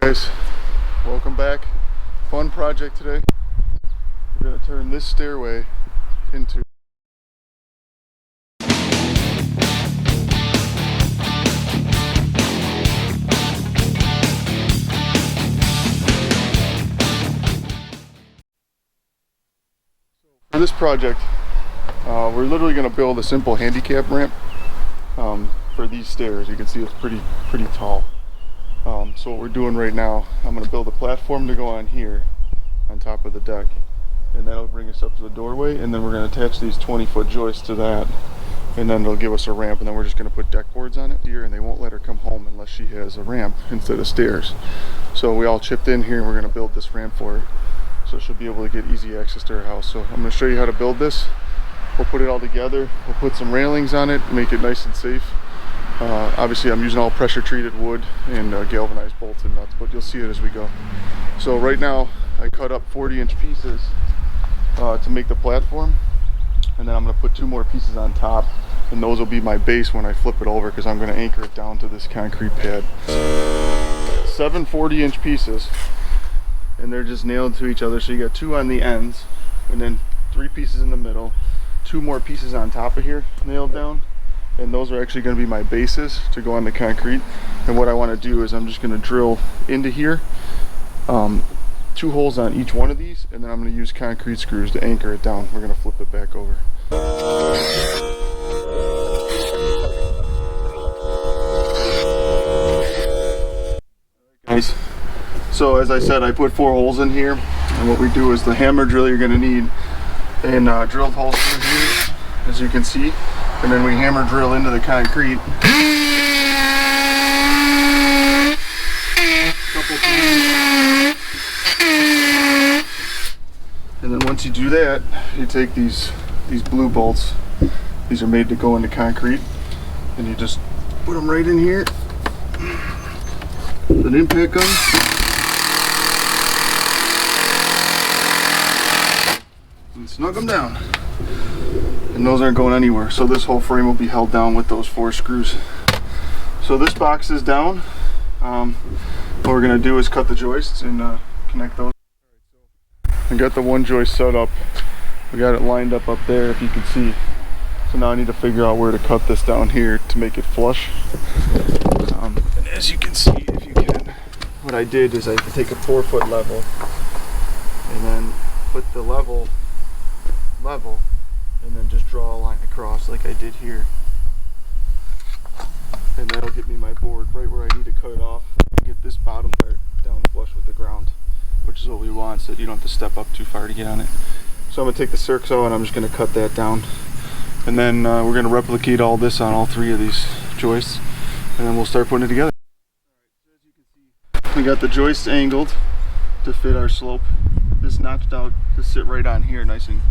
Guys, welcome back. Fun project today. We're going to turn this stairway into for this project. We're literally going to build a simple handicap ramp for these stairs. You can see it's pretty tall. So what we're doing right now, I'm going to build a platform to go on here on top of the deck, and that'll bring us up to the doorway, and then we're going to attach these 20-foot joists to that, and then it'll give us a ramp, and then we're just going to put deck boards on it here, and they won't let her come home unless she has a ramp instead of stairs. So we all chipped in here and we're going to build this ramp for her, so she'll be able to get easy access to her house. So I'm going to show you how to build this. We'll put it all together, we'll put some railings on it, make it nice and safe. Obviously I'm using all pressure treated wood and galvanized bolts and nuts, but you'll see it as we go. So right now I cut up 40-inch pieces to make the platform, and then I'm going to put 2 more pieces on top, and those will be my base when I flip it over, because I'm going to anchor it down to this concrete pad. 7 40-inch pieces, and they're just nailed to each other, so you got 2 on the ends and then 3 pieces in the middle, 2 more pieces on top of here nailed down, and those are actually going to be my bases to go on the concrete. And what I want to do is I'm just going to drill into here 2 holes on each one of these, and then I'm going to use concrete screws to anchor it down. We're going to flip it back over. Guys, so as I said, I put 4 holes in here, and what we do is the hammer drill you're going to need, and drilled holes through here, as you can see, and then we hammer drill into the concrete. And then once you do that, you take these blue bolts. These are made to go into concrete, and you just put them right in here with an impact gun. And snug them down. And those aren't going anywhere, so this whole frame will be held down with those 4 screws. So this box is down. What we're going to do is cut the joists and connect those. I got the one joist set up. We got it lined up there, if you can see. So now I need to figure out where to cut this down here to make it flush. And as you can see, if you can, what I did is I take a 4-foot level and then put the level, and then just draw a line across like I did here. And that'll get me my board right where I need to cut it off and get this bottom part down flush with the ground, which is what we want, so that you don't have to step up too far to get on it. So I'm going to take the Circsaw and I'm just going to cut that down. And then we're going to replicate all this on all 3 of these joists, and then we'll start putting it together. We got the joists angled to fit our slope. This notched out to sit right on here nice and.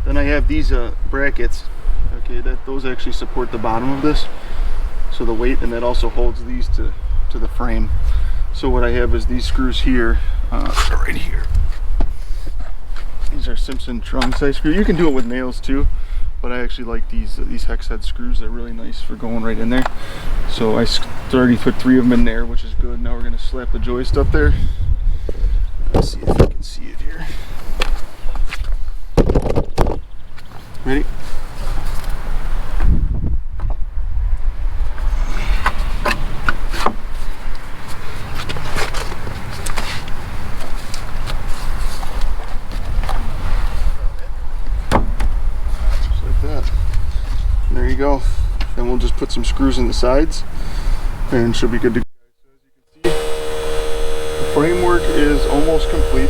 Then I have these brackets, okay, those actually support the bottom of this, so the weight, and that also holds these to the frame. So what I have is these screws here, right here. These are Simpson drum size screws. You can do it with nails too, but I actually like these hex head screws. They're really nice for going right in there. So I already put 3 of them in there, which is good. Now we're going to slap the joist up there. Let's see if you can see it here. Ready? Just like that. And there you go. Then we'll just put some screws in the sides, and she'll be good to go. So as you can see, the framework is almost complete.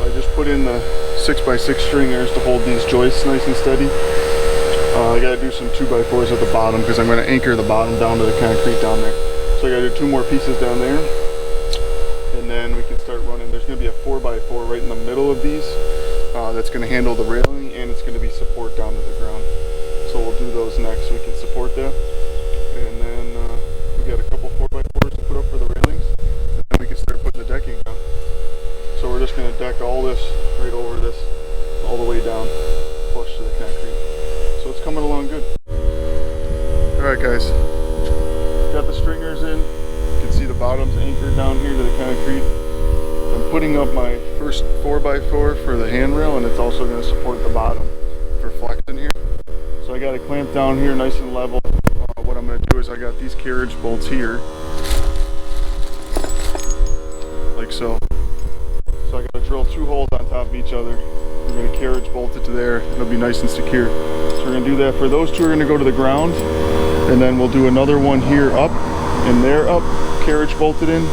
I just put in the 6x6 stringers to hold these joists nice and steady. I gotta do some 2x4s at the bottom because I'm gonna anchor the bottom down to the concrete down there. So I gotta do 2 more pieces down there, and then we can start running. There's gonna be a 4x4 right in the middle of these that's gonna handle the railing, and it's gonna be support down to the ground. So we'll do those next so we can support that. And then we got a couple 4x4s to put up for the railings, and then we can start putting the decking down. So we're just gonna deck all this right over this, all the way down, flush to the concrete. So it's coming along good. Alright guys, got the stringers in. You can see the bottom's anchored down down here to the concrete. I'm putting up my first 4x4 for the handrail, and it's also going to support the bottom for flexing here. So I got it clamped down here nice and level. What I'm going to do is I got these carriage bolts here, like so. So I got to drill 2 holes on top of each other. We're going to carriage bolt it to there. It'll be nice and secure. So we're going to do that. For those 2 are going to go to the ground, and then we'll do another one here up and there up, carriage bolted in.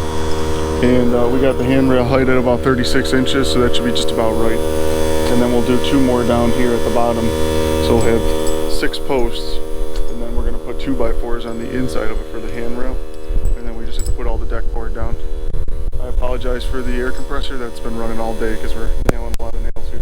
And we got the handrail height at about 36 inches, so that should be just about right. And then we'll do 2 more down here at the bottom. So we'll have 6 posts, and then we're going to put 2x4s on the inside of it for the handrail. And then we just have to put all the deck board down. I apologize for the air compressor that's been running all day because we're nailing a lot of nails here.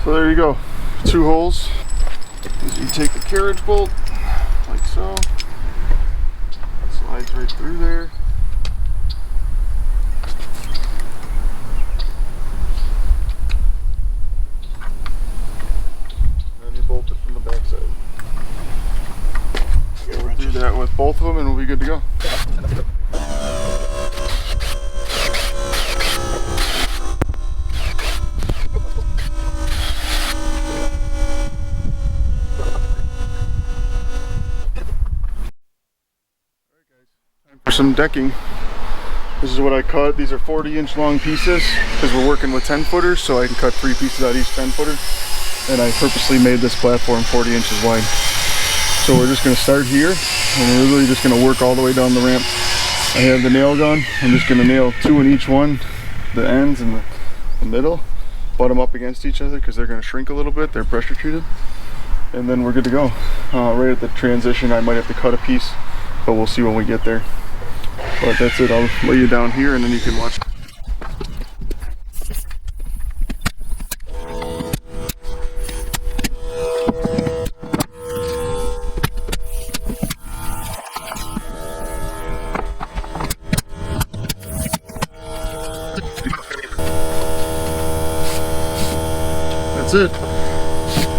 So there you go, 2 holes. You take the carriage bolt, like so. It slides right through there. And you bolt it from the back side. So we'll do that with both of them and we'll be good to go. For some decking, this is what I cut. These are 40-inch long pieces because we're working with 10-footers, so I can cut 3 pieces out each 10-footer. And I purposely made this platform 40 inches wide. So we're just going to start here, and we're really just going to work all the way down the ramp. I have the nail gun. I'm just going to nail 2 in each one, the ends and the middle, butt them up against each other because they're going to shrink a little bit. They're pressure treated. And then we're good to go. Right at the transition, I might have to cut a piece, but we'll see when we get there. But that's it. I'll lay you down here and then you can watch. That's it.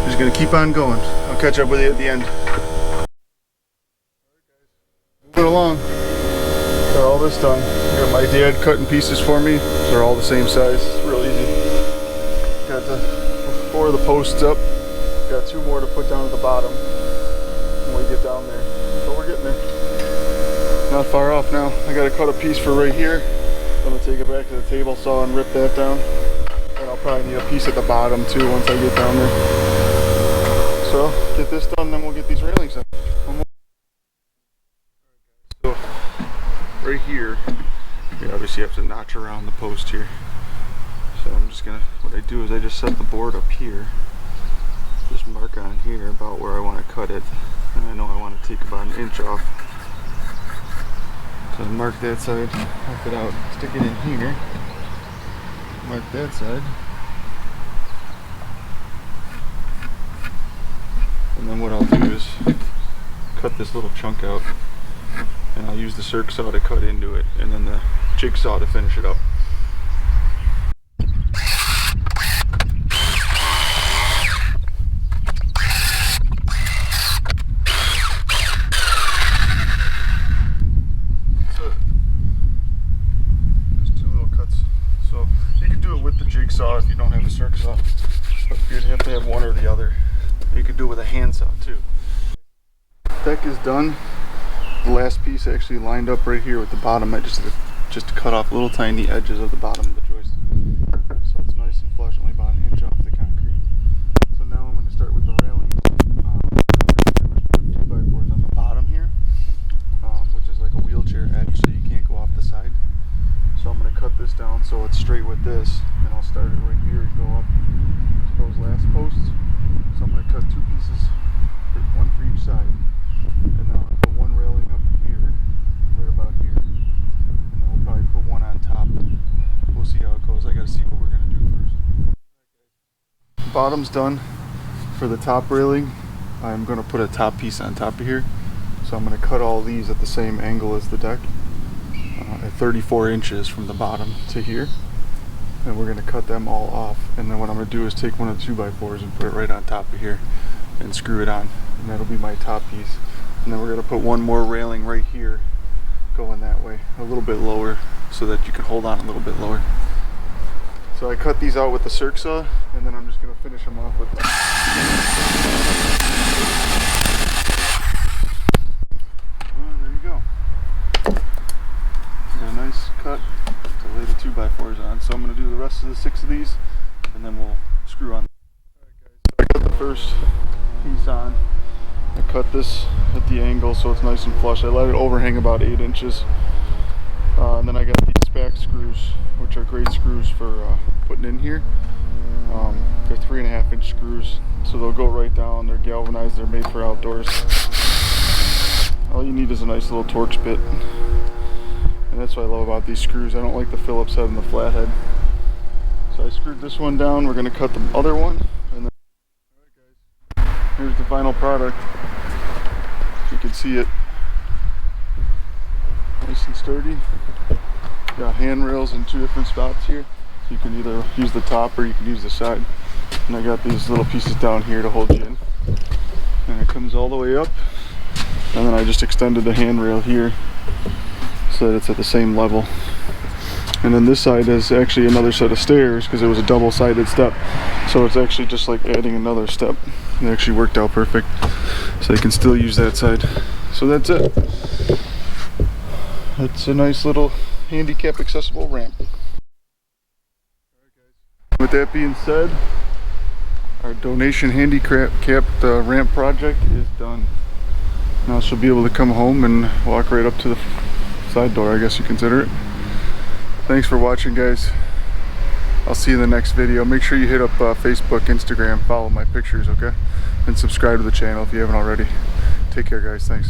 Just gonna keep on going. I'll catch up with you at the end. Moving along. Got all this done. I got my dad cutting pieces for me. They're all the same size. It's real easy. Got the 4 of the posts up. Got 2 more to put down at the bottom when we get down there. But we're getting there. Not far off now. I got to cut a piece for right here. I'm gonna take it back to the table saw and rip that down. And I'll probably need a piece at the bottom too once I get down there. So get this done, then we'll get these railings up. So right here, you obviously have to notch around the post here. So I'm just gonna, what I do is I just set the board up here. Just mark on here about where I want to cut it. And I know I want to take about 1 inch off. So I mark that side, knock it out, stick it in here. Mark that side. And then what I'll do is cut this little chunk out, and I'll use the circ saw to cut into it, and then the jigsaw to finish it up. So, just 2 little cuts. So you can do it with the jigsaw if you don't have a circ saw, but you'd have to have one or the other. You could do it with a handsaw too. Deck is done. The last piece actually lined up right here with the bottom. I just cut off little tiny edges of the bottom of the joist, so it's nice and flush, only about 1 inch off the concrete. So now I'm going to start with the railings. Put 2x4s on the bottom here, which is like a wheelchair edge, so you can't go off the side. So I'm going to cut this down so it's straight with this, and I'll start it right here and go up to those last posts. So I'm going to cut 2 pieces, 1 for each side, and then I'll put 1 railing up here, right about here, and then we'll probably put 1 on top. We'll see how it goes. I got to see what we're going to do first. Bottom's done. for the top railing, I'm going to put a top piece on top of here. So I'm going to cut all these at the same angle as the deck, at 34 inches from the bottom to here. And we're going to cut them all off. And then what I'm going to do is take one of the 2x4s and put it right on top of here and screw it on. And that'll be my top piece. And then we're going to put one more railing right here going that way, a little bit lower, so that you can hold on a little bit lower. So I cut these out with the circ saw, and then I'm just going to finish them off with there you go. Got a nice cut to lay the 2x4s on. So I'm going to do the rest of the 6 of these, and then we'll screw on. Alright guys, so I got the first piece on. I cut this at the angle so it's nice and flush. I let it overhang about 8 inches. And then I got these back screws, which are great screws for putting in here. They're 3.5 inch screws, so they'll go right down. They're galvanized, they're made for outdoors. All you need is a nice little Torx bit. And that's what I love about these screws. I don't like the Phillips head and the flat head. So I screwed this one down. We're going to cut the other one. And then, alright guys, here's the final product. You can see it. Nice and sturdy. Got handrails in 2 different spots here. So you can either use the top or you can use the side. And I got these little pieces down here to hold you in. And it comes all the way up. And then I just extended the handrail here so that it's at the same level. And then this side is actually another set of stairs because it was a double-sided step. So it's actually just like adding another step. It actually worked out perfect. So you can still use that side. So that's it. It's a nice little handicap accessible ramp. Alright guys. With that being said, our donation handicapped ramp project is done. Now she'll be able to come home and walk right up to the side door, I guess you consider it. Thanks for watching guys. I'll see you in the next video. Make sure you hit up Facebook, Instagram, follow my pictures, okay? And subscribe to the channel if you haven't already. Take care guys, thanks.